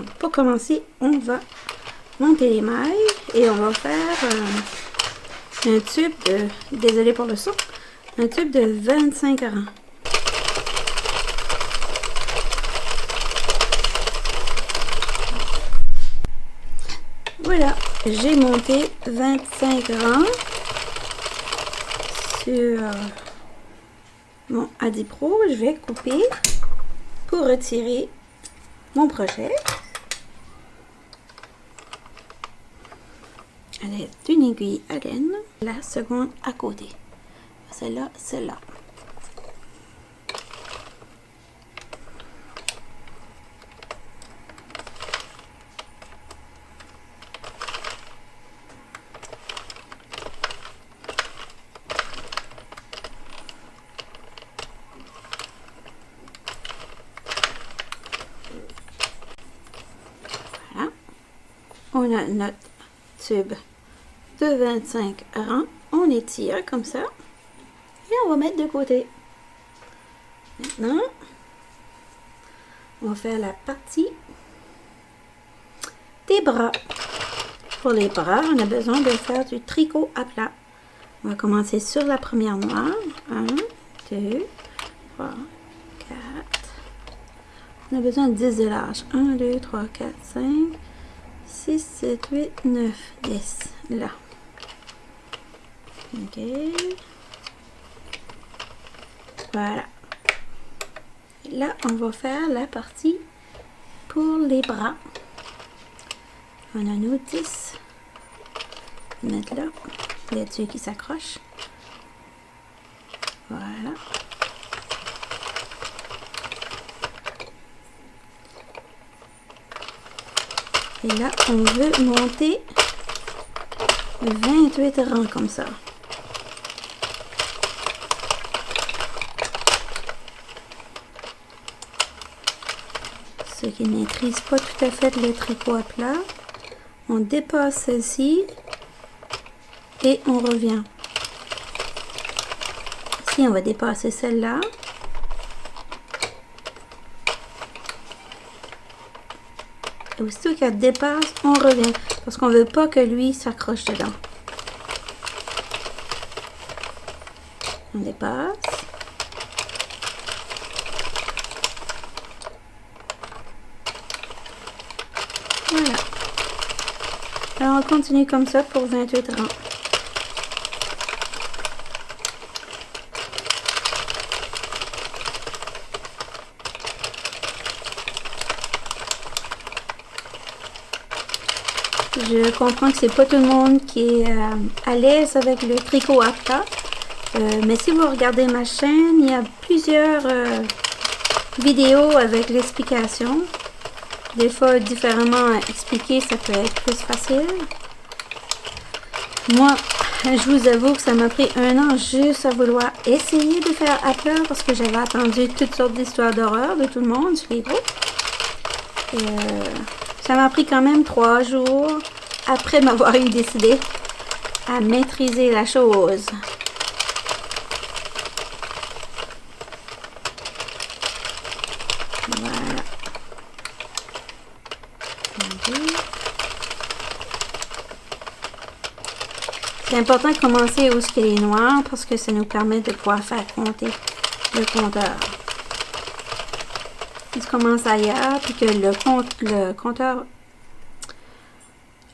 Donc, pour commencer, on va monter les mailles et on va faire un tube de, désolé pour le son, un tube de 25 rangs. Voilà, j'ai monté 25 rangs sur mon Adipro. Je vais couper pour retirer mon projet à l'aide d'une aiguille à laine. La seconde à côté. Celle-là, celle-là. On a notre tube de 25 rangs. On étire comme ça. Et on va mettre de côté. Maintenant, on va faire la partie des bras. Pour les bras, on a besoin de faire du tricot à plat. On va commencer sur la première noire. 1, 2, 3, 4. On a besoin de 10 de large. 1, 2, 3, 4, 5. 6, 7, 8, 9, 10. Là. OK. Voilà. Et là, on va faire la partie pour les bras. On a nos 10. Mettre là. Là-dessus qui s'accroche. Voilà. Et là, on veut monter 28 rangs comme ça. Ceux qui ne maîtrisent pas tout à fait le tricot à plat, on dépasse celle-ci et on revient. Ici, on va dépasser celle-là. Et aussitôt qu'elle dépasse, on revient. Parce qu'on ne veut pas que lui s'accroche dedans. On dépasse. Voilà. Alors on continue comme ça pour 28 rangs. Je comprends que c'est pas tout le monde qui est à l'aise avec le tricot à plat. Mais si vous regardez ma chaîne, il y a plusieurs vidéos avec l'explication. Des fois, différemment expliqué, ça peut être plus facile. Moi, je vous avoue que ça m'a pris 1 an juste à vouloir essayer de faire à plat parce que j'avais entendu toutes sortes d'histoires d'horreur de tout le monde sur les groupes. Et ça m'a pris quand même 3 jours après m'avoir eu décidé à maîtriser la chose. Voilà. C'est important de commencer où il est noir parce que ça nous permet de pouvoir faire compter le compteur. Si je commence ailleurs puis que le compteur,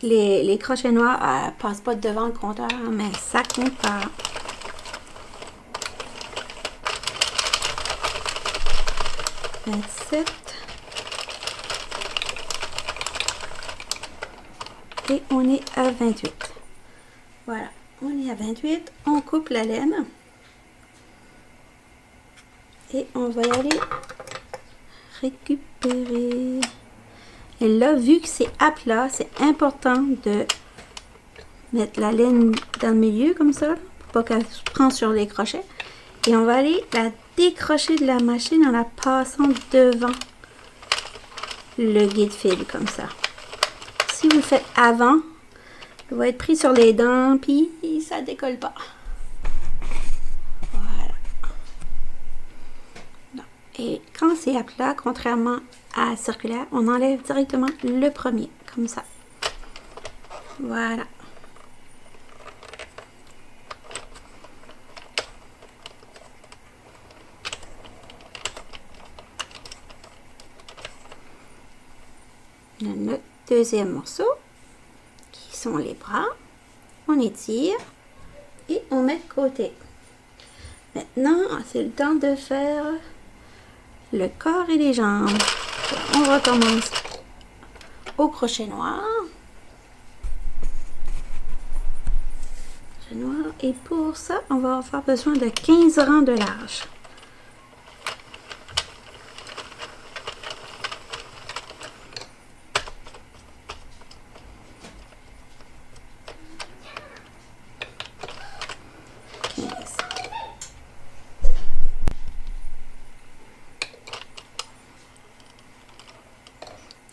les crochets noirs passent pas devant le compteur, mais ça compte pas. Et on est à 28. Voilà, on est à 28. On coupe la laine. Et on va y aller récupérer. Et là, vu que c'est à plat, c'est important de mettre la laine dans le milieu comme ça, pour pas qu'elle se prenne sur les crochets. Et on va aller la décrocher de la machine en la passant devant le guide-fil comme ça. Si vous le faites avant, il va être pris sur les dents, puis ça décolle pas. Voilà. Et quand c'est à plat, contrairement à circulaire, on enlève directement le premier, comme ça. Voilà. On a notre deuxième morceau, qui sont les bras. On étire et on met de côté. Maintenant, c'est le temps de faire le corps et les jambes. On recommence au crochet noir. Crochet noir. Et pour ça, on va avoir besoin de 15 rangs de large.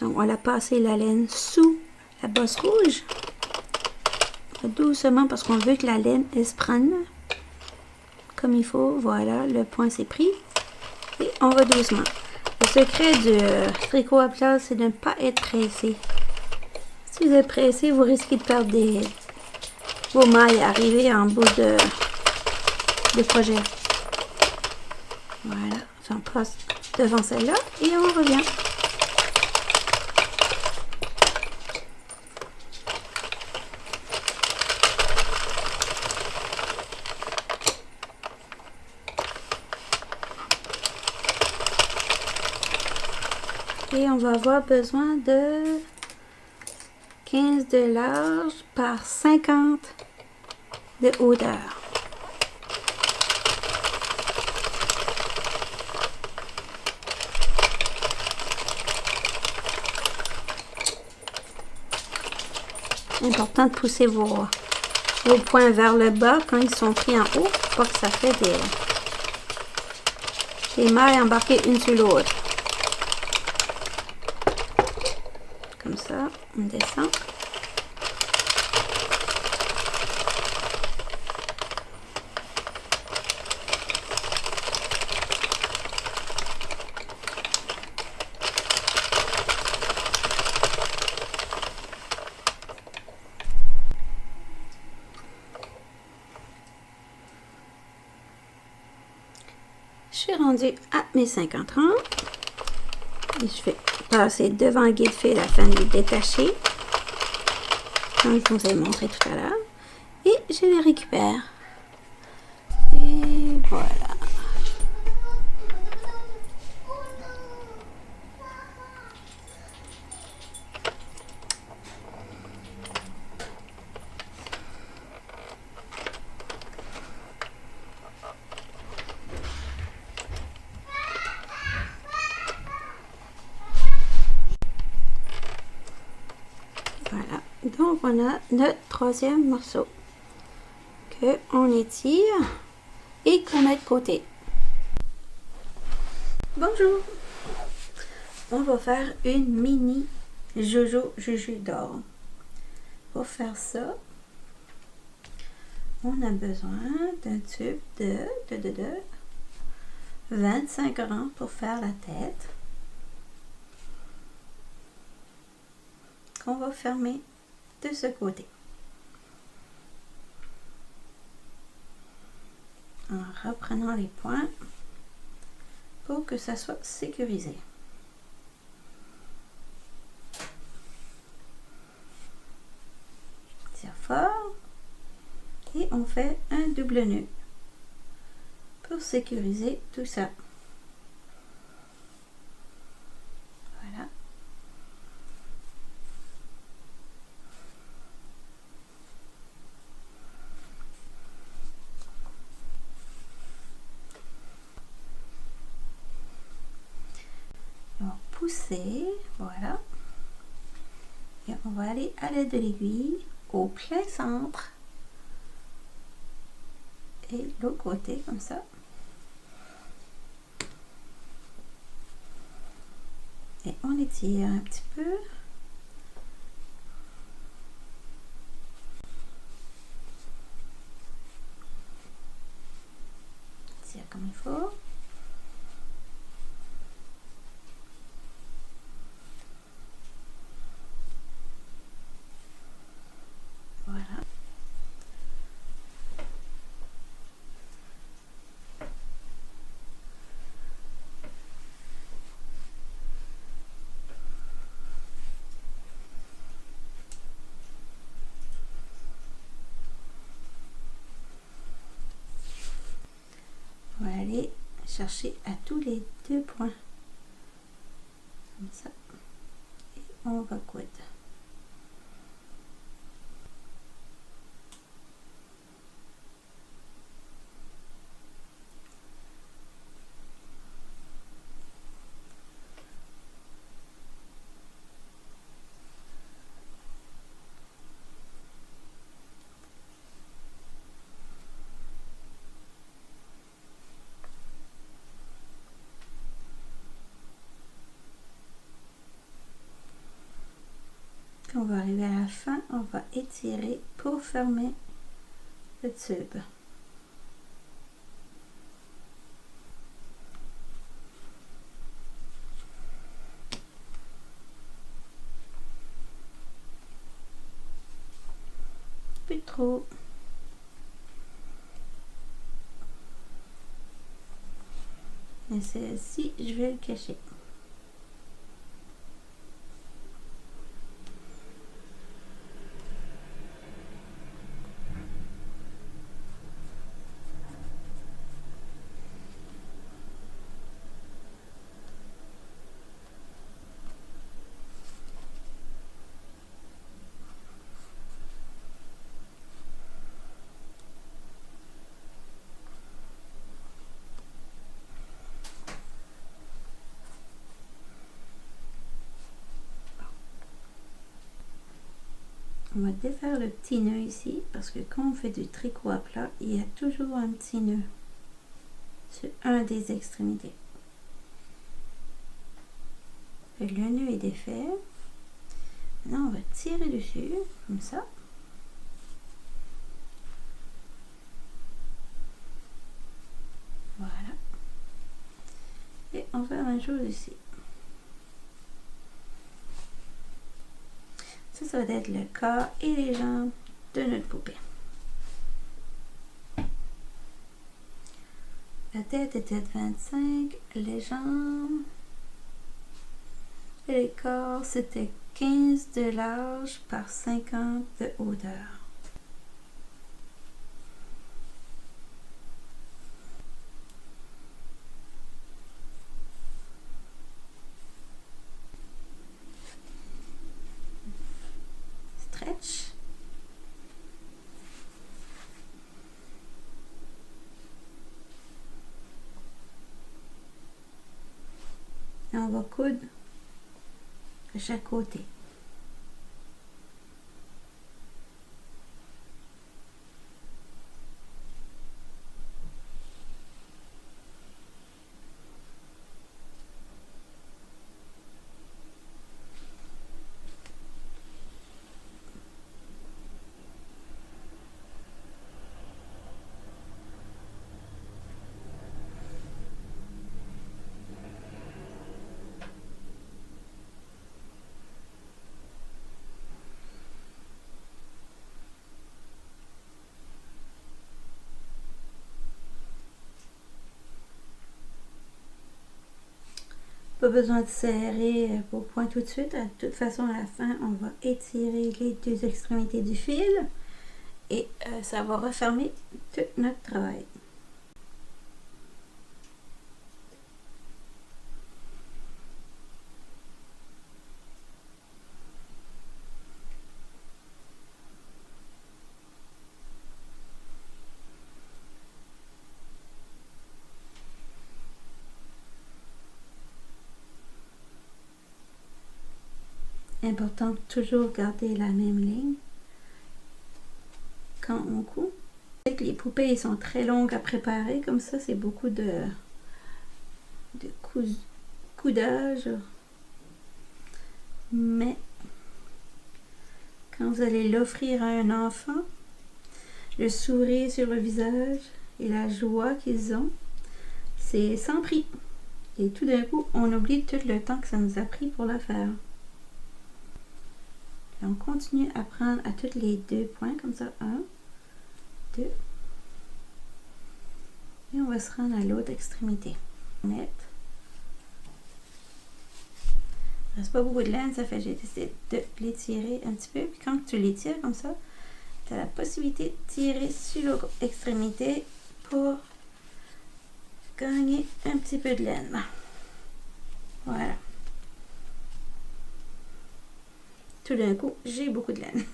Donc, on va passer la laine sous la bosse rouge. Doucement parce qu'on veut que la laine elle se prenne comme il faut. Voilà, le point s'est pris. Et on va doucement. Le secret du tricot à plat, c'est de ne pas être pressé. Si vous êtes pressé, vous risquez de perdre vos mailles arrivées en bout de projet. Voilà, on passe devant celle-là et on revient. Et on va avoir besoin de 15 de large par 50 de hauteur. Important de pousser vos points vers le bas quand ils sont pris en haut, pour pas que ça fait des mailles embarquées une sur l'autre. Comme ça, on descend. Je suis rendue à mes 50 rangs. Et je vais passer devant le guide-fil afin de les détacher, comme je vous ai montré tout à l'heure. Et je les récupère. Et voilà. Voilà, donc on a notre troisième morceau que on étire et qu'on met de côté. Bonjour, on va faire une mini Jojo Juju d'or. Pour faire ça, on a besoin d'un tube de 25 rangs pour faire la tête. Qu'on va fermer de ce côté. En reprenant les points pour que ça soit sécurisé. Tire fort et on fait un double nœud pour sécuriser tout ça. Voilà. On va pousser, voilà. Et on va aller à l'aide de l'aiguille au plein centre et l'autre côté comme ça. Et on étire un petit peu. Tire comme il faut. chercher à tous les 2 points. Comme ça. Et on va coudre. Quand on va arriver à la fin, on va étirer pour fermer le tube. Plus trop. Et celle-ci, je vais le cacher. On va défaire le petit nœud ici parce que quand on fait du tricot à plat, il y a toujours un petit nœud sur un des extrémités. Le nœud est défait. Maintenant, on va tirer dessus comme ça. Voilà. Et on fait la même chose ici. Ça va être le corps et les jambes de notre poupée. La tête était de 25, les jambes et les corps c'était 15 de large par 50 de hauteur. Stretch. Et on va coudre de chaque côté. Pas besoin de serrer au point tout de suite. De toute façon, à la fin, on va étirer les 2 extrémités du fil et ça va refermer tout notre travail. Important de toujours garder la même ligne quand on coud. Les poupées sont très longues à préparer, comme ça c'est beaucoup de coudage. Mais quand vous allez l'offrir à un enfant, le sourire sur le visage et la joie qu'ils ont, c'est sans prix. Et tout d'un coup, on oublie tout le temps que ça nous a pris pour le faire. Et on continue à prendre à tous les 2 points, comme ça, 1, 2. Et on va se rendre à l'autre extrémité. Net. Il ne reste pas beaucoup de laine, ça fait j'ai décidé de l'étirer un petit peu. Puis quand tu l'étires comme ça, tu as la possibilité de tirer sur l'autre extrémité pour gagner un petit peu de laine. Voilà. Tout d'un coup, j'ai beaucoup de laine.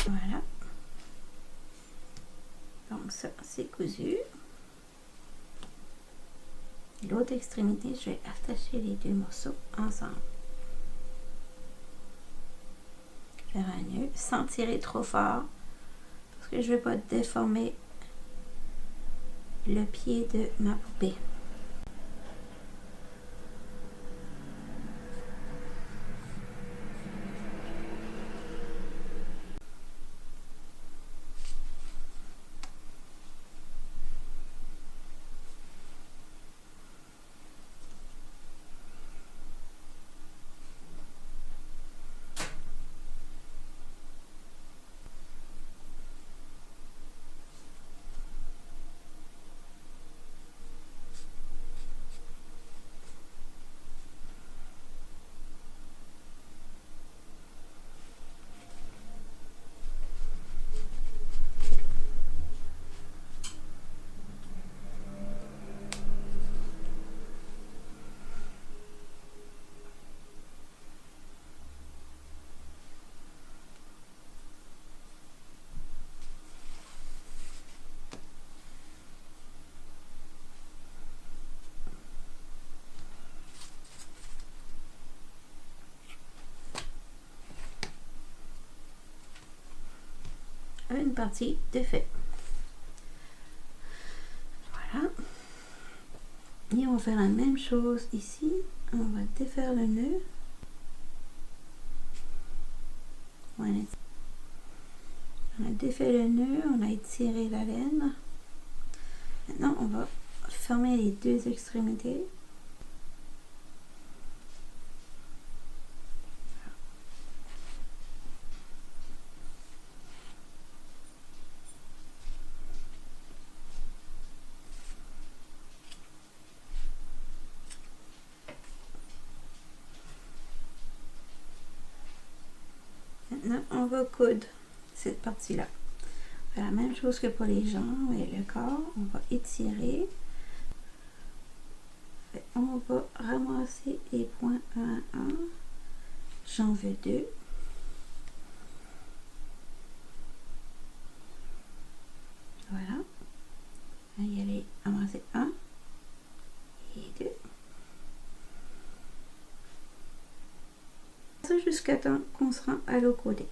Voilà. Donc ça, c'est cousu. L'autre extrémité, je vais attacher les deux morceaux ensemble. Faire un nœud sans tirer trop fort parce que je ne vais pas déformer le pied de ma poupée. Une partie de fait. Voilà. Et on va faire la même chose ici. On va défaire le nœud. Voilà. On a défait le nœud, on a étiré la laine. Maintenant, on va fermer les deux extrémités. Maintenant, on va coudre cette partie-là. La même chose que pour les jambes et le corps, on va étirer. On va ramasser les points 1 à 1. J'en veux 2. Voilà. On va y aller ramasser 1 et 2. Ça jusqu'à temps qu'on se rend à l'autre côté.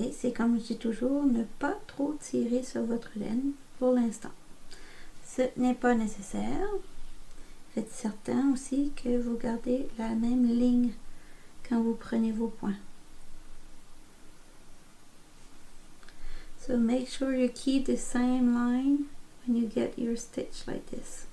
Et c'est comme je dis toujours, ne pas trop tirer sur votre laine pour l'instant. Ce n'est pas nécessaire. Faites certain aussi que vous gardez la même ligne quand vous prenez vos points. So make sure you keep the same line when you get your stitch like this.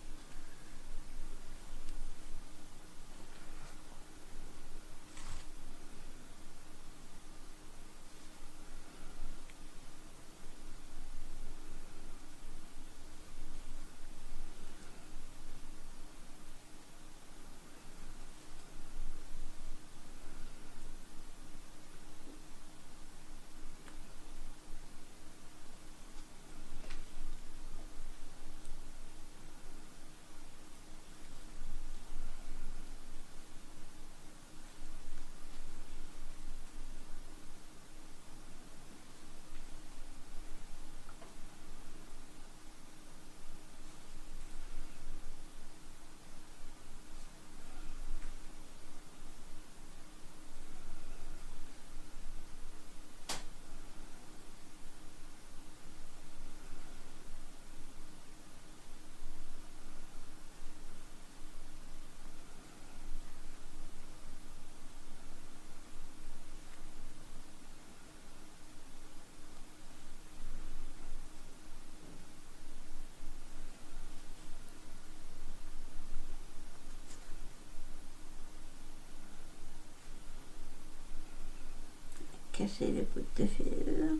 cacher le bout de fil.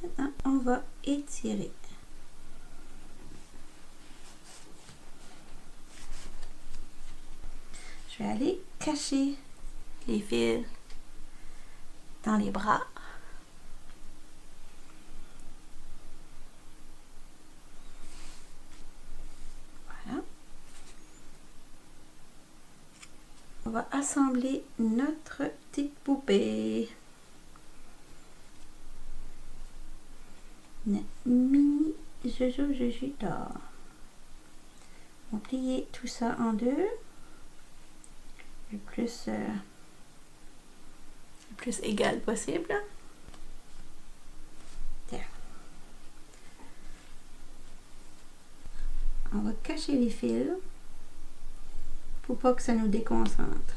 Maintenant, on va étirer. Je vais aller cacher les fils dans les bras. Voilà. On va assembler notre petite poupée. Une mini Jojo Juju d'or. On va plier tout ça en deux. Le plus égal possible. Tiens. On va cacher les fils pour pas que ça nous déconcentre.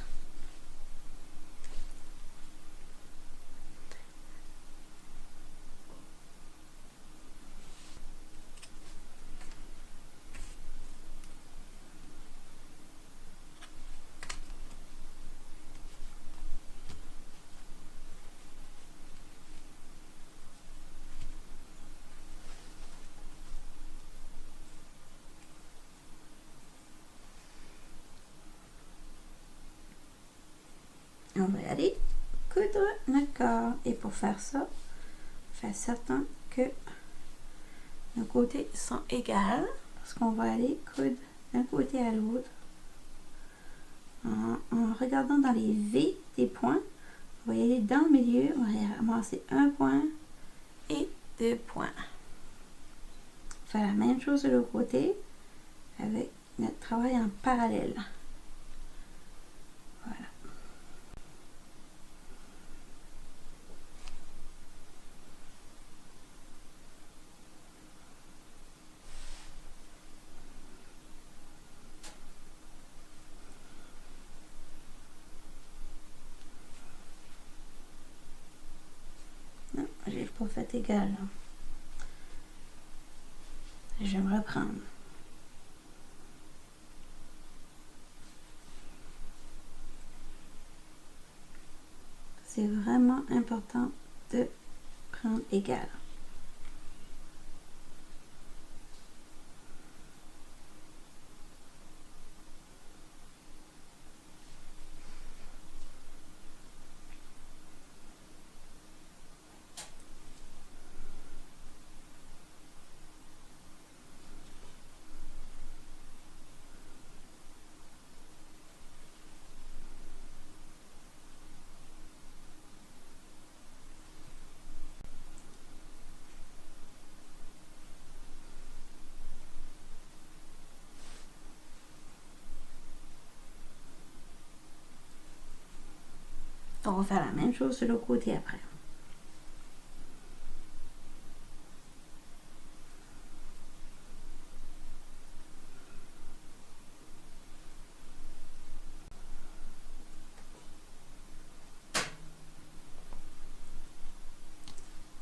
On va aller coudre notre corps. Et pour faire ça, faire certain que nos côtés sont égaux. Parce qu'on va aller coudre d'un côté à l'autre. En regardant dans les V des points, on va y aller dans le milieu. On va ramasser un point et 2 points. Faire la même chose de l'autre côté avec notre travail en parallèle. Voilà. Non, j'ai pas fait égal. Je vais me reprendre. C'est vraiment important de prendre égal. On va faire la même chose de l'autre côté après.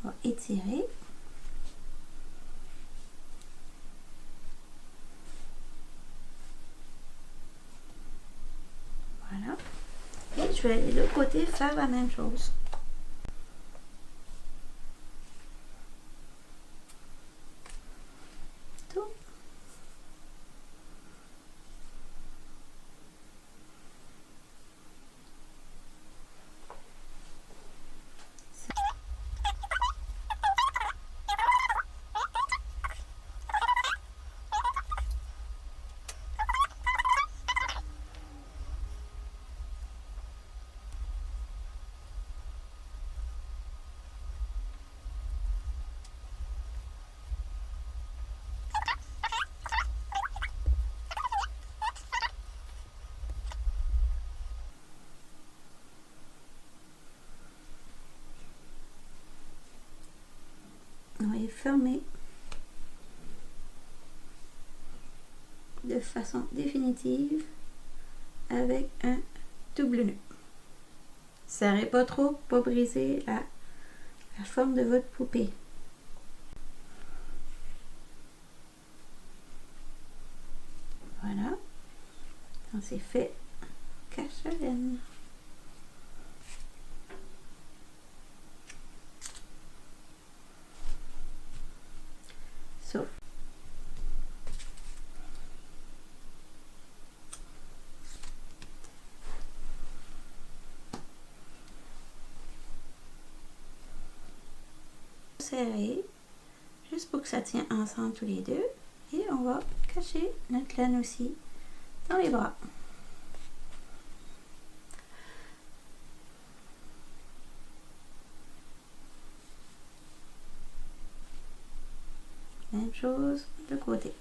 On va étirer. Voilà. Et je vais aller de l'autre côté faire la même chose. Tout. On va les fermer de façon définitive avec un double nœud. Serrez pas trop pour pas briser la forme de votre poupée. Voilà. Quand c'est fait, cache la laine. So. Serré, juste pour que ça tienne ensemble tous les deux. Et on va cacher notre laine aussi dans les bras. Même chose de côté.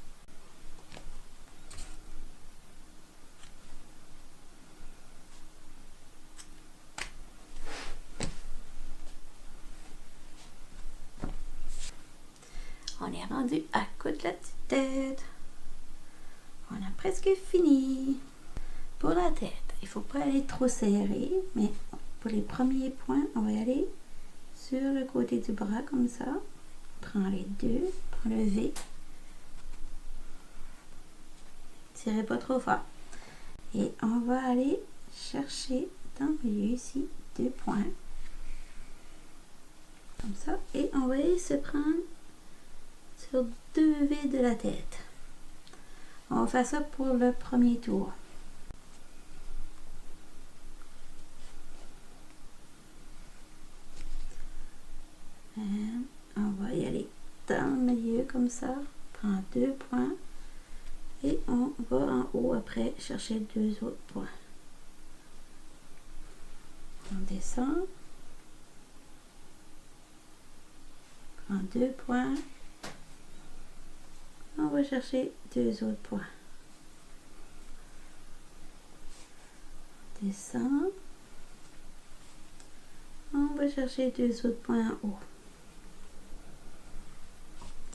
On est rendu à coudre la petite tête. On a presque fini. Pour la tête, il ne faut pas aller trop serré, mais pour les premiers points, on va y aller sur le côté du bras comme ça. Prends les deux, prends le V. Tirez pas trop fort. Et on va aller chercher dans le milieu ici 2 points. Comme ça. Et on va aller se prendre sur 2 V de la tête. On va faire ça pour le premier tour. Et on va y aller dans le milieu comme ça. Prends 2 points. Et on va en haut après chercher 2 autres points. On descend. Prends 2 points. On va chercher 2 autres points. Descend. On va chercher 2 autres points en haut.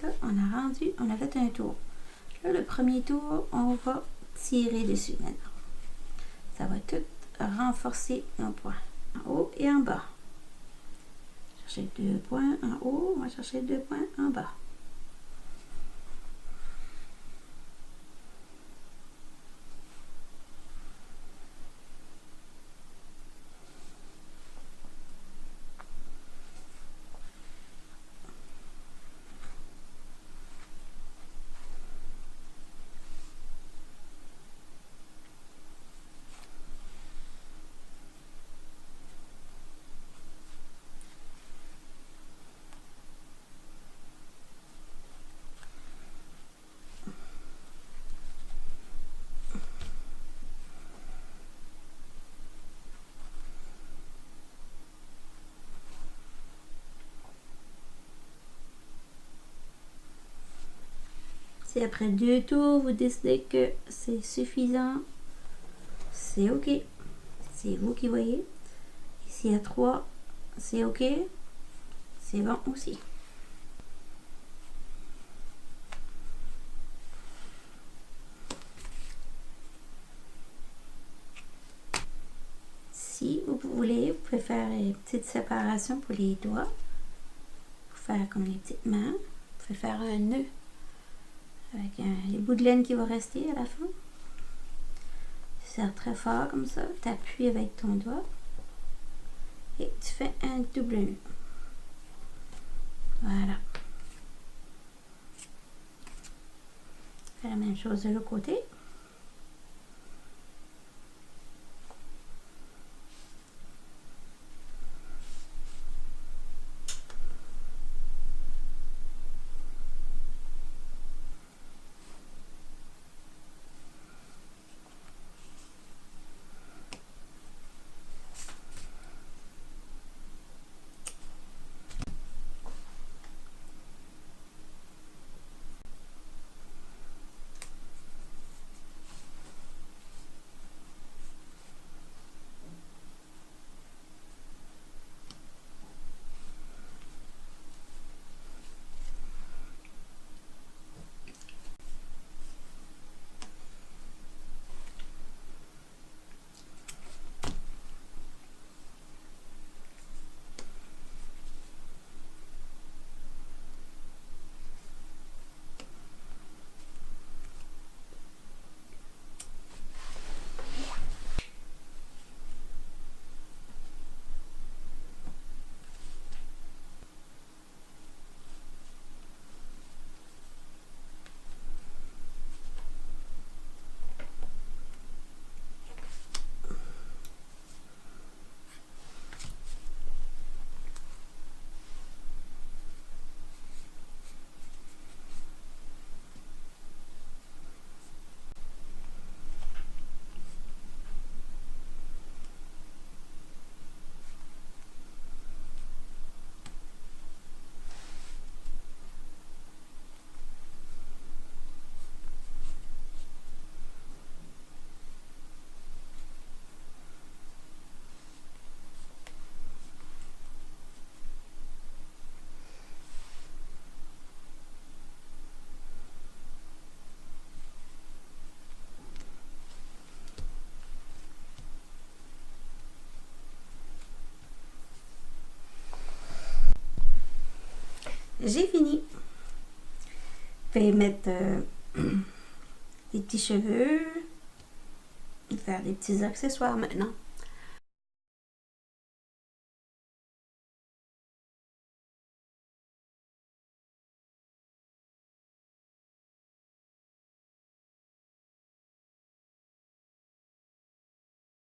Là, on a fait un tour. Là, le premier tour, on va tirer dessus maintenant. Ça va tout renforcer nos points. En haut et en bas. Chercher 2 points en haut, on va chercher 2 points en bas. Si après 2 tours, vous décidez que c'est suffisant, c'est OK. C'est vous qui voyez. Et s'il y a 3, c'est OK. C'est bon aussi. Si vous voulez, vous pouvez faire une petite séparation pour les doigts. Pour faire comme les petites mains. Vous pouvez faire un nœud avec les bouts de laine qui vont rester à la fin. Tu serres très fort comme ça. Tu appuies avec ton doigt. Et tu fais un double nœud. Voilà. Fais la même chose de l'autre côté. j'ai fini. Je vais mettre des petits cheveux, faire des petits accessoires maintenant.